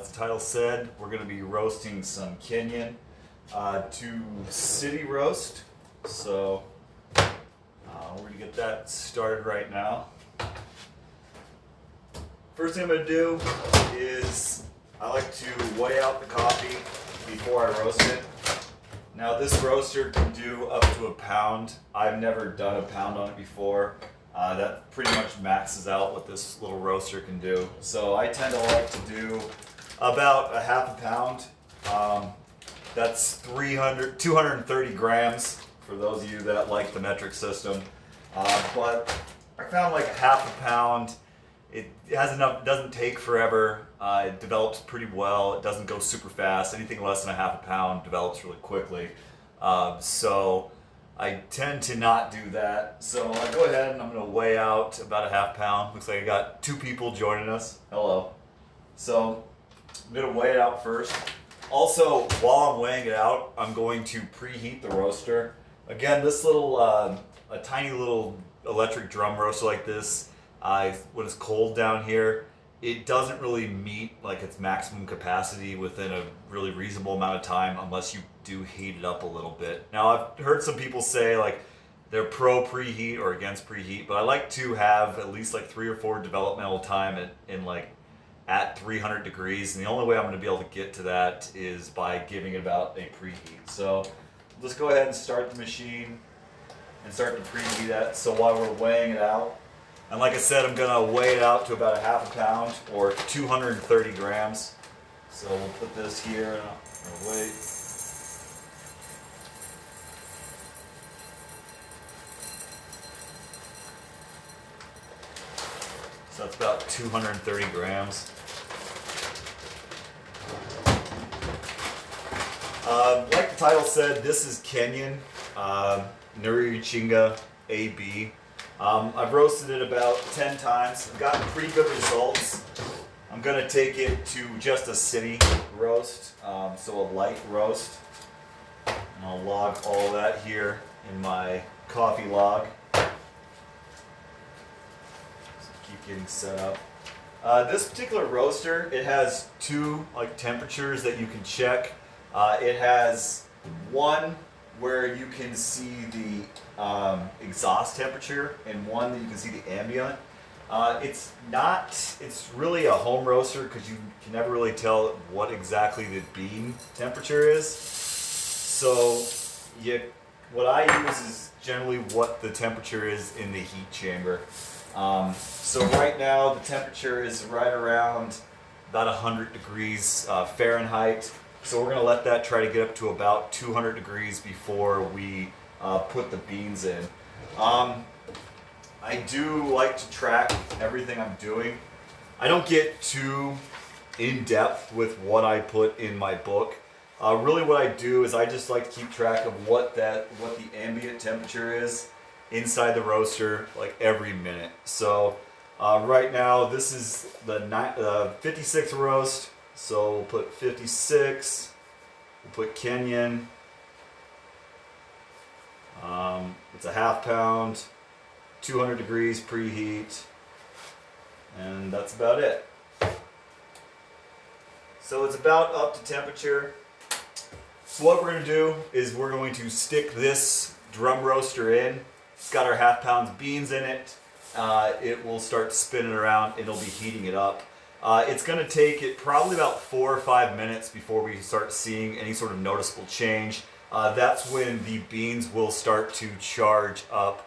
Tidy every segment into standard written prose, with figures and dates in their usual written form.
As the title said, we're going to be roasting some Kenyan to city roast. So we're going to get that started right now. First thing I'm going to do is I like to weigh out the coffee before I roast it. Now this roaster can do up to a pound. I've never done a pound on it before. That pretty much maxes out what this little roaster can do. So I tend to like to do about a half a pound. That's 230 grams for those of you that like the metric system. But I found like a half a pound, it has enough, it doesn't take forever. It develops pretty well. It doesn't go super fast. Anything less than a half a pound develops really quickly. So I tend to not do that. So I go ahead and I'm going to weigh out about a half pound. Looks like I got 2 people joining us. Hello. So I'm going to weigh it out first. Also, while I'm weighing it out, I'm going to preheat the roaster. Again, this little, a tiny little electric drum roaster like this, when it's cold down here, it doesn't really meet like its maximum capacity within a really reasonable amount of time unless you do heat it up a little bit. Now I've heard some people say like they're pro preheat or against preheat, but I like to have at least like 3 or 4 developmental time at 300 degrees, and the only way I'm going to be able to get to that is by giving it about a preheat. So let's go ahead and start the machine and start to preheat that. So while we're weighing it out, and like I said, I'm going to weigh it out to about a half a pound or 230 grams. So we'll put this here and I'll weight. So that's about 230 grams. Like the title said, this is Kenyan, Nurichinga AB. I've roasted it about 10 times. I've gotten pretty good results. I'm going to take it to just a city roast, so a light roast. And I'll log all that here in my coffee log. So keep getting set up. This particular roaster, it has 2 temperatures that you can check. It has one where you can see the exhaust temperature and one that you can see the ambient. It's really a home roaster because you can never really tell what exactly the bean temperature is. So what I use is generally what the temperature is in the heat chamber. So right now the temperature is right around about 100 degrees Fahrenheit. So we're going to let that try to get up to about 200 degrees before we put the beans in. I do like to track everything I'm doing. I don't get too in depth with what I put in my book. Really what I do is I just like to keep track of what the ambient temperature is inside the roaster like every minute. So right now this is the 56th roast. So we'll put 56, we'll put Kenyan, it's a half pound, 200 degrees preheat, and that's about it. So it's about up to temperature. So what we're going to do is we're going to stick this drum roaster in. It's got our half pound beans in it. It will start spinning around and it'll be heating it up. It's going to take it probably about 4 or 5 minutes before we start seeing any sort of noticeable change. That's when the beans will start to charge up.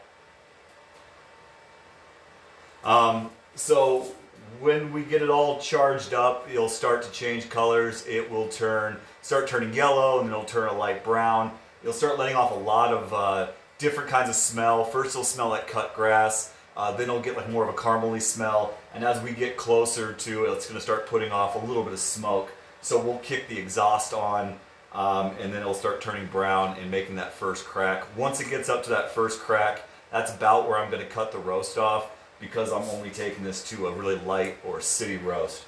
So when we get it all charged up, it'll start to change colors. It will start turning yellow, and then it'll turn a light brown. It'll start letting off a lot of different kinds of smell. First it'll smell like cut grass. Then it'll get like more of a caramely smell, and as we get closer to it, it's going to start putting off a little bit of smoke. So we'll kick the exhaust on, and then it'll start turning brown and making that first crack. Once it gets up to that first crack, that's about where I'm going to cut the roast off because I'm only taking this to a really light or city roast.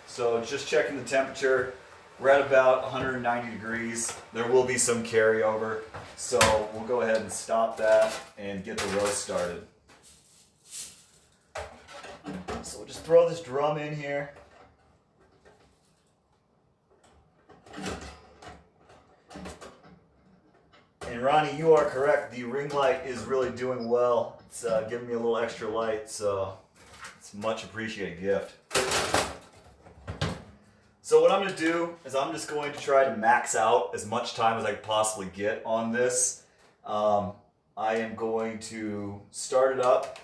So just checking the temperature, we're at about 190 degrees. There will be some carryover, so we'll go ahead and stop that and get the roast started. So we'll just throw this drum in here. And Ronnie, you are correct. The ring light is really doing well. It's giving me a little extra light, so it's a much appreciated gift. So what I'm going to do is I'm just going to try to max out as much time as I can possibly get on this. I am going to start it up.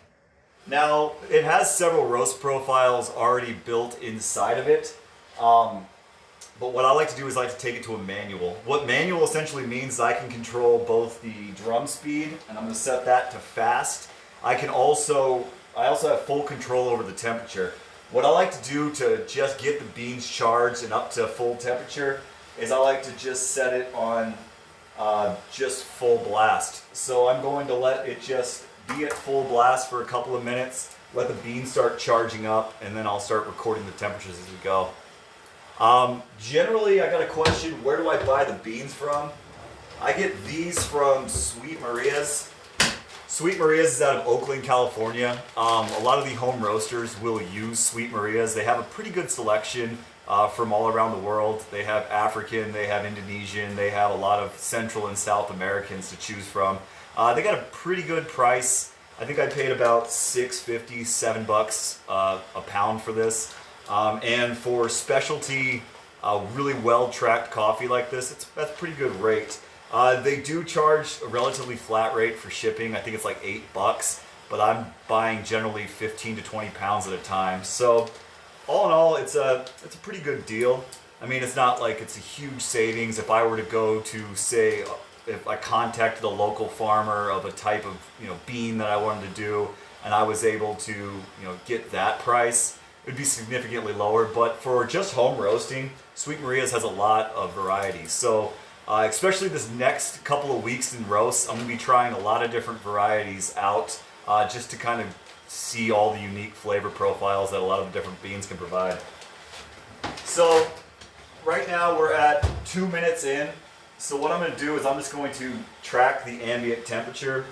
Now, it has several roast profiles already built inside of it. But what I like to do is I like to take it to a manual. What manual essentially means is I can control both the drum speed, and I'm going to set that to fast. I also have full control over the temperature. What I like to do to just get the beans charged and up to full temperature is I like to just set it on just full blast. So I'm going to let it just be at full blast for a couple of minutes, let the beans start charging up, and then I'll start recording the temperatures as we go. Generally, I got a question, where do I buy the beans from? I get these from Sweet Maria's. Sweet Maria's is out of Oakland, California. A lot of the home roasters will use Sweet Maria's. They have a pretty good selection from all around the world. They have African, they have Indonesian, they have a lot of Central and South Americans to choose from. They got a pretty good price. I think I paid about $6.50, $7 a pound for this. And for specialty, really well-tracked coffee like this, that's a pretty good rate. They do charge a relatively flat rate for shipping. I think it's like $8, but I'm buying generally 15 to 20 pounds at a time. So all in all, it's a pretty good deal. I mean, it's not like it's a huge savings. If I were to go to, say, if I contacted a local farmer of a type of bean that I wanted to do, and I was able to get that price, it would be significantly lower. But for just home roasting, Sweet Maria's has a lot of variety. So especially this next couple of weeks in roasts, I'm going to be trying a lot of different varieties out just to kind of see all the unique flavor profiles that a lot of the different beans can provide. So right now we're at 2 minutes in. So what I'm going to do is I'm just going to track the ambient temperature.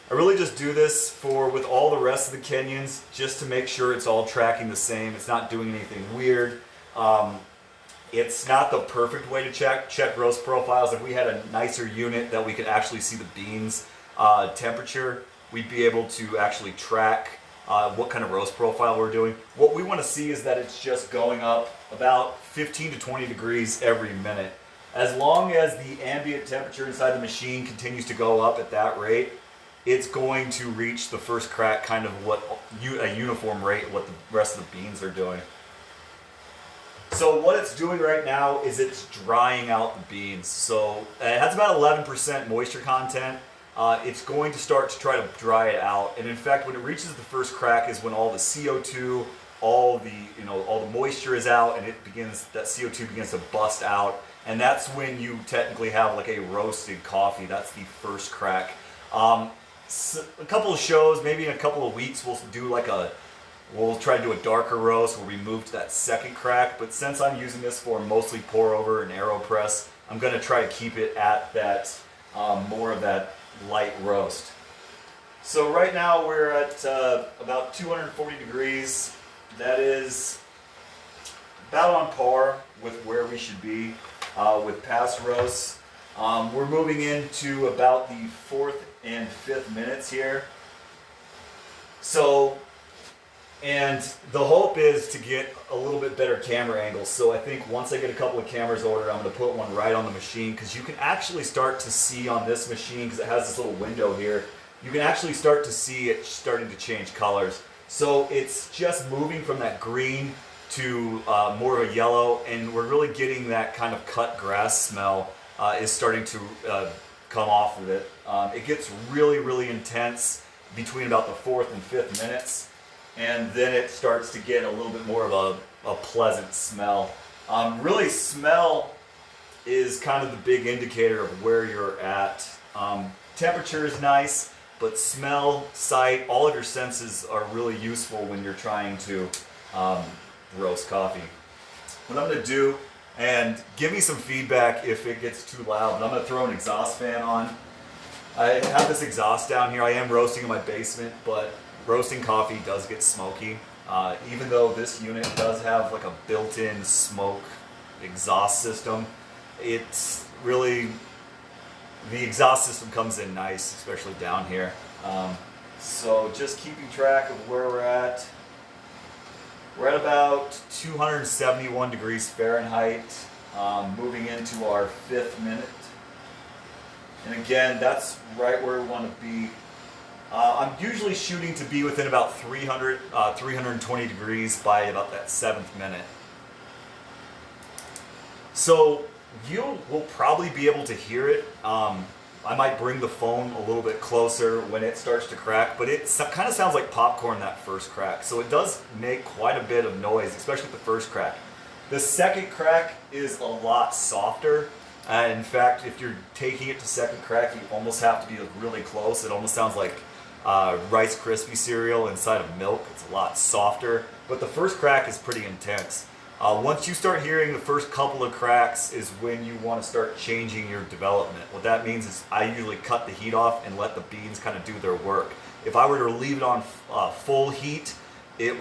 I really just do this with all the rest of the Kenyans just to make sure it's all tracking the same. It's not doing anything weird. It's not the perfect way to check roast profiles. If we had a nicer unit that we could actually see the beans temperature, we'd be able to actually track what kind of roast profile we're doing. What we want to see is that it's just going up about 15 to 20 degrees every minute. As long as the ambient temperature inside the machine continues to go up at that rate, it's going to reach the first crack kind of a uniform rate of what the rest of the beans are doing. So what it's doing right now is it's drying out the beans. So it has about 11% moisture content. It's going to start to try to dry it out. And in fact, when it reaches the first crack is when all the CO2, all the moisture is out, and that CO2 begins to bust out. And that's when you technically have like a roasted coffee. That's the first crack. So a couple of shows, maybe in a couple of weeks, we'll try to do a darker roast where we move to that second crack. But since I'm using this for mostly pour over and AeroPress, I'm going to try to keep it at that more of that light roast. So right now we're at about 240 degrees. That is about on par with where we should be with past roasts. We're moving into about the 4th and 5th minutes here. So, and the hope is to get a little bit better camera angles. So I think once I get a couple of cameras ordered, I'm going to put one right on the machine, because you can actually start to see on this machine, because it has this little window here, you can actually start to see it starting to change colors. So it's just moving from that green to more of a yellow, and we're really getting that kind of cut grass smell is starting to come off of it. It gets really, really intense between about the 4th and 5th minutes, and then it starts to get a little bit more of a pleasant smell. Really, smell is kind of the big indicator of where you're at. Temperature is nice, but smell, sight, all of your senses are really useful when you're trying to roast coffee. What I'm going to do, and give me some feedback if it gets too loud, but I'm going to throw an exhaust fan on. I have this exhaust down here. I am roasting in my basement, but roasting coffee does get smoky. Even though this unit does have like a built-in smoke exhaust system, it's really the exhaust system comes in nice, especially down here. So just keeping track of where we're at. We're at about 271 degrees Fahrenheit, moving into our 5th minute. And again, that's right where we want to be. I'm usually shooting to be within about 320 degrees by about that 7th minute. So you will probably be able to hear it. I might bring the phone a little bit closer when it starts to crack, but it kind of sounds like popcorn, that first crack. So it does make quite a bit of noise, especially with the first crack. The second crack is a lot softer. In fact, if you're taking it to second crack, you almost have to be really close. It almost sounds like Rice Krispie cereal inside of milk. It's a lot softer, but the first crack is pretty intense. Once you start hearing the first couple of cracks is when you want to start changing your development. What that means is I usually cut the heat off and let the beans kind of do their work. If I were to leave it on full heat, it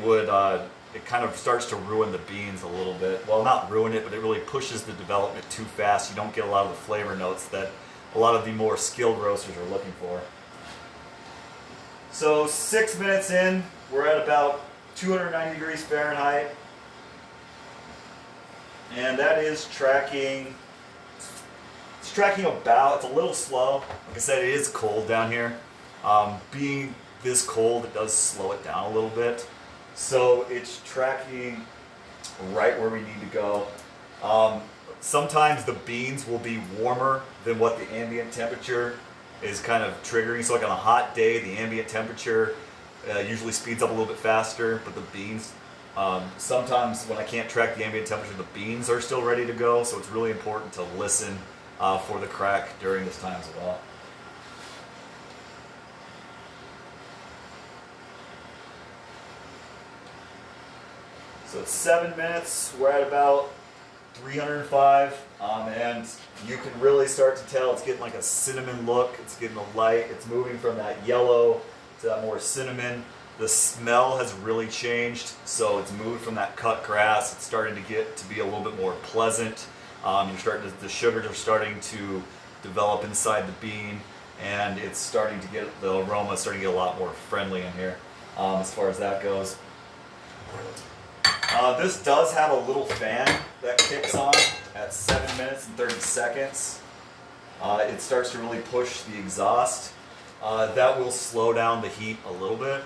kind of starts to ruin the beans a little bit. Well, not ruin it, but it really pushes the development too fast. You don't get a lot of the flavor notes that a lot of the more skilled roasters are looking for. So 6 minutes in, we're at about 290 degrees Fahrenheit. And that is tracking, it's a little slow. Like I said, it is cold down here. Being this cold, it does slow it down a little bit. So it's tracking right where we need to go. Sometimes the beans will be warmer than what the ambient temperature is kind of triggering. So like on a hot day, the ambient temperature usually speeds up a little bit faster, but the beans, sometimes when I can't track the ambient temperature, the beans are still ready to go. So it's really important to listen for the crack during this time as well. So it's 7 minutes, we're at about 305, and you can really start to tell it's getting like a cinnamon look. It's getting a light, it's moving from that yellow to that more cinnamon. The smell has really changed, so it's moved from that cut grass. It's starting to get to be a little bit more pleasant. The sugars are starting to develop inside the bean, and it's starting to get, the aroma is starting to get a lot more friendly in here as far as that goes. This does have a little fan that kicks on at 7 minutes and 30 seconds. It starts to really push the exhaust. That will slow down the heat a little bit.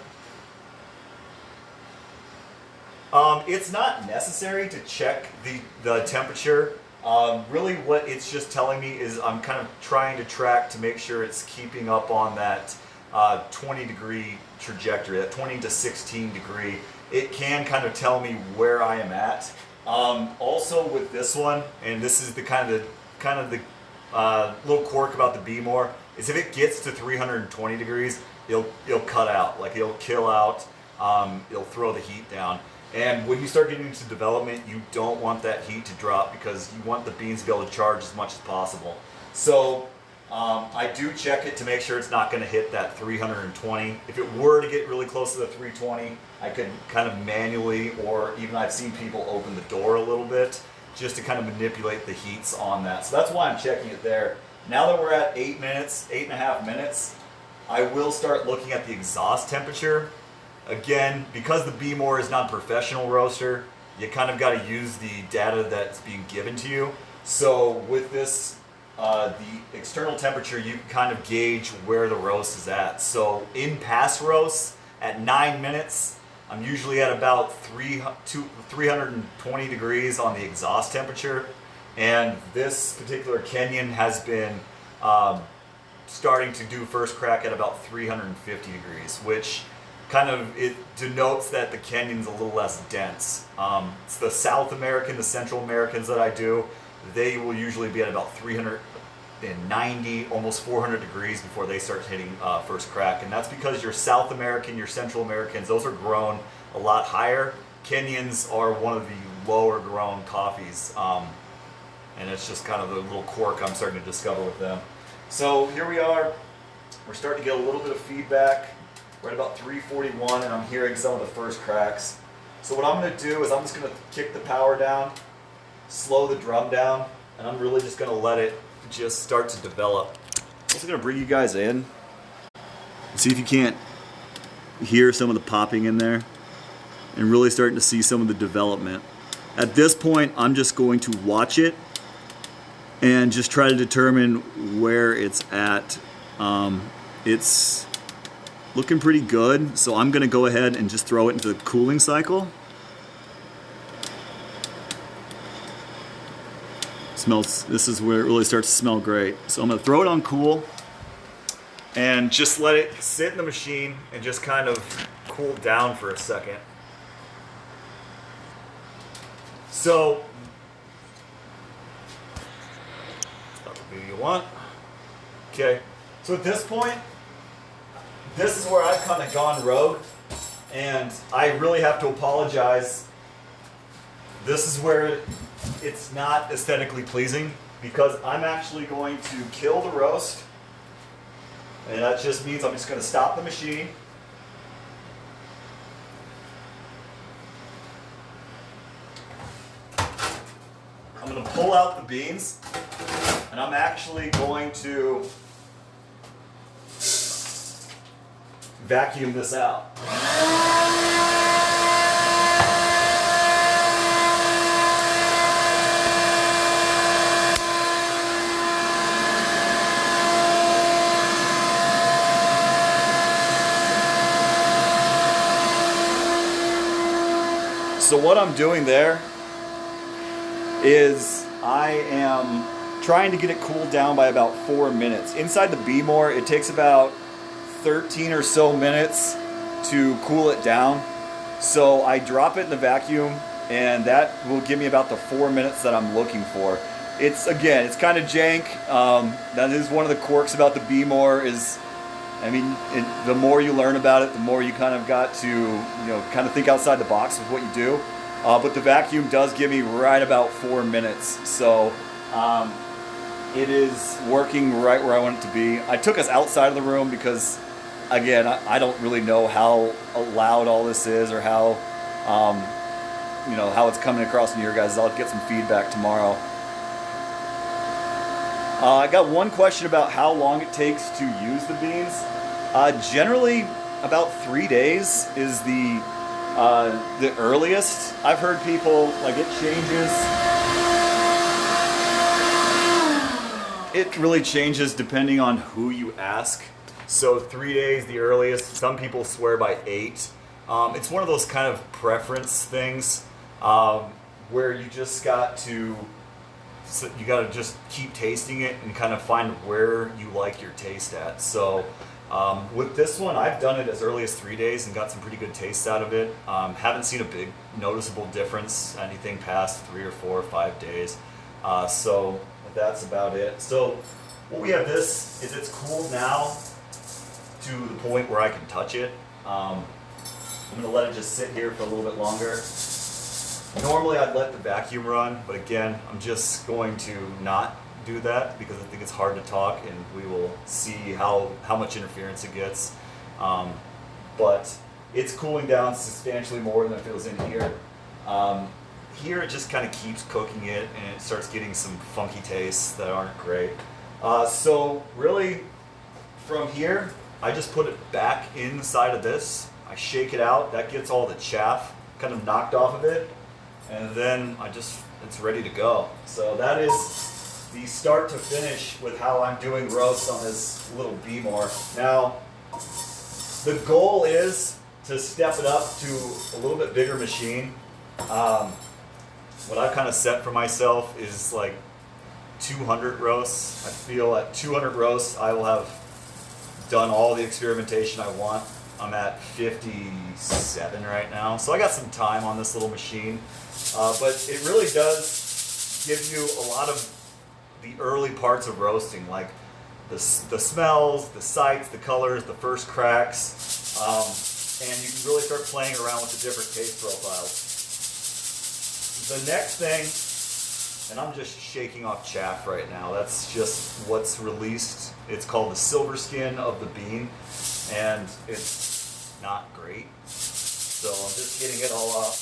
It's not necessary to check the temperature. Really what it's just telling me is I'm kind of trying to track to make sure it's keeping up on that 20 degree trajectory, that 20 to 16 degree. It can kind of tell me where I am at. Also with this one, and this is the kind of the little quirk about the B-More, is if it gets to 320 degrees, it'll cut out, like it'll kill out, it'll throw the heat down. And when you start getting into development, you don't want that heat to drop because you want the beans to be able to charge as much as possible. So I do check it to make sure it's not going to hit that 320. If it were to get really close to the 320, I could kind of manually, or even I've seen people open the door a little bit just to kind of manipulate the heats on that. So that's why I'm checking it there. Now that we're at 8 minutes, 8.5 minutes, I will start looking at the exhaust temperature. Again, because the B-More is not a professional roaster, you kind of got to use the data that's being given to you. So with this, the external temperature, you can kind of gauge where the roast is at. So in past roasts, at 9 minutes, I'm usually at about 320 degrees on the exhaust temperature. And this particular Kenyan has been starting to do first crack at about 350 degrees, which kind of, it denotes that the Kenyan's a little less dense. It's the South American, the Central Americans that I do, they will usually be at about 390, almost 400 degrees before they start hitting first crack. And that's because your South American, your Central Americans, those are grown a lot higher. Kenyans are one of the lower grown coffees. And it's just kind of the little quirk I'm starting to discover with them. So here we are. We're starting to get a little bit of feedback. We're at about 341 and I'm hearing some of the first cracks. So what I'm going to do is I'm just going to kick the power down, slow the drum down, and I'm really just going to let it just start to develop. also gonna bring you guys in. See if you can't hear some of the popping in there and really starting to see some of the development. At this point, I'm just going to watch it and just try to determine where it's at. It's looking pretty good, so I'm gonna go ahead and just throw it into the cooling cycle. This is where it really starts to smell great. So I'm gonna throw it on cool and just let it sit in the machine and just kind of cool down for a second. So, that's the view you want. Okay, so at this point, this is where I've kind of gone rogue, and I really have to apologize. This is where it's not aesthetically pleasing, because I'm actually going to kill the roast, and that just means I'm just going to stop the machine. I'm going to pull out the beans, and I'm actually going to vacuum this out. So what I'm doing there is I am trying to get it cooled down by about 4 minutes. Inside the B-more, it takes about 13 or so minutes to cool it down. So I drop it in the vacuum, and that will give me about the 4 minutes that I'm looking for. It's kind of jank. That is one of the quirks about the B-more is, the more you learn about it, the more you kind of got to, kind of think outside the box with what you do. But the vacuum does give me right about 4 minutes. So it is working right where I want it to be. I took us outside of the room because, again, I don't really know how loud all this is or how, how it's coming across in your guys'. I'll get some feedback tomorrow. I got one question about how long it takes to use the beans. Generally, about 3 days is the earliest. I've heard people, it changes. It really changes depending on who you ask. So 3 days, the earliest. Some people swear by 8. It's one of those kind of preference things where you just got to just keep tasting it and kind of find where you like your taste at. So with this one, I've done it as early as 3 days and got some pretty good taste out of it. Haven't seen a big noticeable difference anything past 3 or 4 or 5 days. So that's about it. So what we have this is it's cooled now to the point where I can touch it. I'm going to let it just sit here for a little bit longer. Normally I'd let the vacuum run, but again, I'm just going to not do that because I think it's hard to talk, and we will see how much interference it gets. But it's cooling down substantially more than if it was in here. Here it just kind of keeps cooking it, and it starts getting some funky tastes that aren't great. So really, from here, I just put it back inside of this. I shake it out. That gets all the chaff kind of knocked off of it, and then it's ready to go. So that is the start to finish with how I'm doing roasts on this little B-more. Now, the goal is to step it up to a little bit bigger machine. What I've kind of set for myself is 200 roasts. I feel at 200 roasts, I will have done all the experimentation I want. I'm at 57 right now, so I got some time on this little machine. But it really does give you a lot of the early parts of roasting, like the smells, the sights, the colors, the first cracks, and you can really start playing around with the different taste profiles. The next thing, and I'm just shaking off chaff right now, that's just what's released. It's called the silver skin of the bean, and it's not great. So I'm just getting it all up,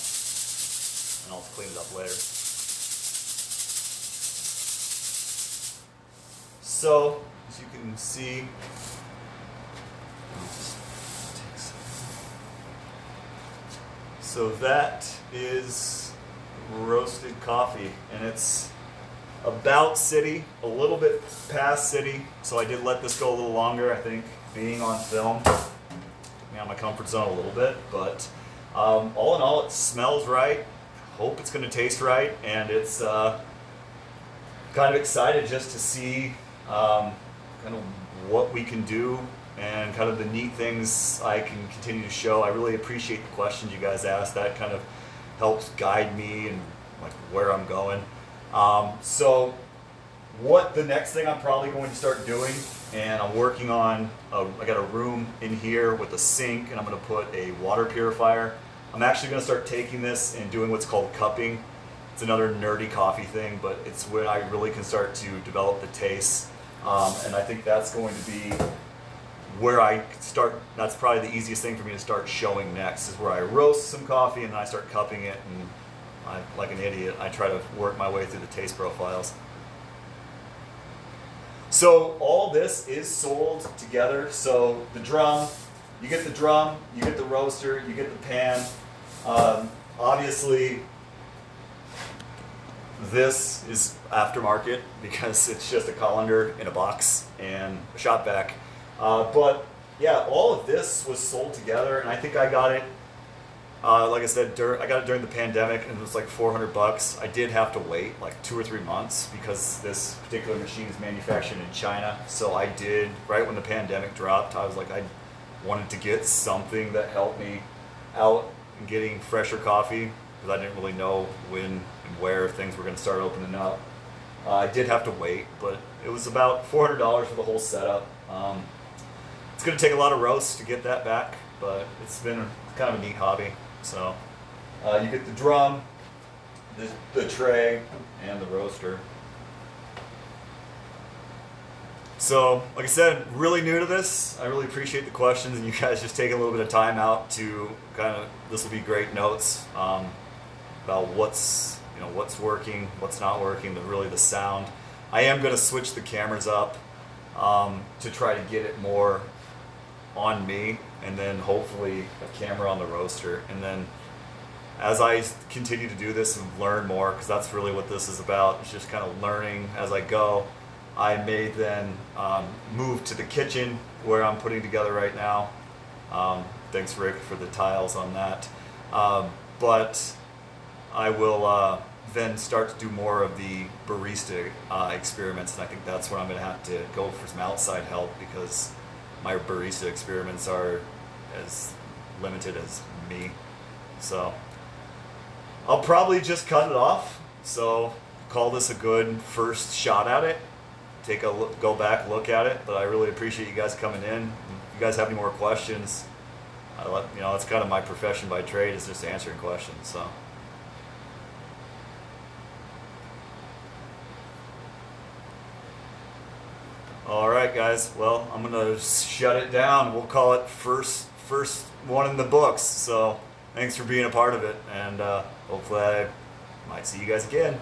and I'll clean it up later. So, as you can can see. So that is roasted coffee, and it's about city, a little bit past city, so I did let this go a little longer. I think being on film, me out of my comfort zone a little bit, but all in all, it smells right. Hope it's going to taste right, and it's kind of excited just to see kind of what we can do and kind of the neat things I can continue to show. I really appreciate the questions you guys ask. That kind of helps guide me and like where I'm going. So what the next thing I'm probably going to start doing, and I'm working on, I got a room in here with a sink, and I'm going to put a water purifier. I'm actually going to start taking this and doing what's called cupping. It's another nerdy coffee thing, but it's where I really can start to develop the taste. And I think that's going to be where I start. That's probably the easiest thing for me to start showing next, is where I roast some coffee and then I start cupping it, and like an idiot, I try to work my way through the taste profiles. So all this is sold together. So the drum, you get the roaster, you get the pan. Obviously, this is aftermarket because it's just a colander in a box and a shop vac. But yeah, all of this was sold together, and I think I got it. Like I said, I got it during the pandemic, and it was like $400. I did have to wait like 2 or 3 months because this particular machine is manufactured in China. So I did, right when the pandemic dropped, I was like, I wanted to get something that helped me out in getting fresher coffee, because I didn't really know when and where things were going to start opening up. I did have to wait, but it was about $400 for the whole setup. It's going to take a lot of roasts to get that back, but it's been kind of a neat hobby. So you get the drum, the tray, and the roaster. So, like I said, really new to this. I really appreciate the questions and you guys just taking a little bit of time out to this will be great notes about what's working, what's not working, really the sound. I am going to switch the cameras up to try to get it more on me, and then hopefully a camera on the roaster. And then as I continue to do this and learn more, because that's really what this is about, it's just kind of learning as I go. I may then move to the kitchen where I'm putting together right now. Thanks, Rick, for the tiles on that. But I will then start to do more of the barista experiments, and I think that's where I'm going to have to go for some outside help, because my barista experiments are as limited as me. So I'll probably just cut it off. So call this a good first shot at it. Take a look, go back, look at it. But I really appreciate you guys coming in. If you guys have any more questions, it's kind of my profession by trade, is just answering questions. So. All right, guys. Well, I'm gonna shut it down. We'll call it first one in the books. So thanks for being a part of it, and hopefully I might see you guys again.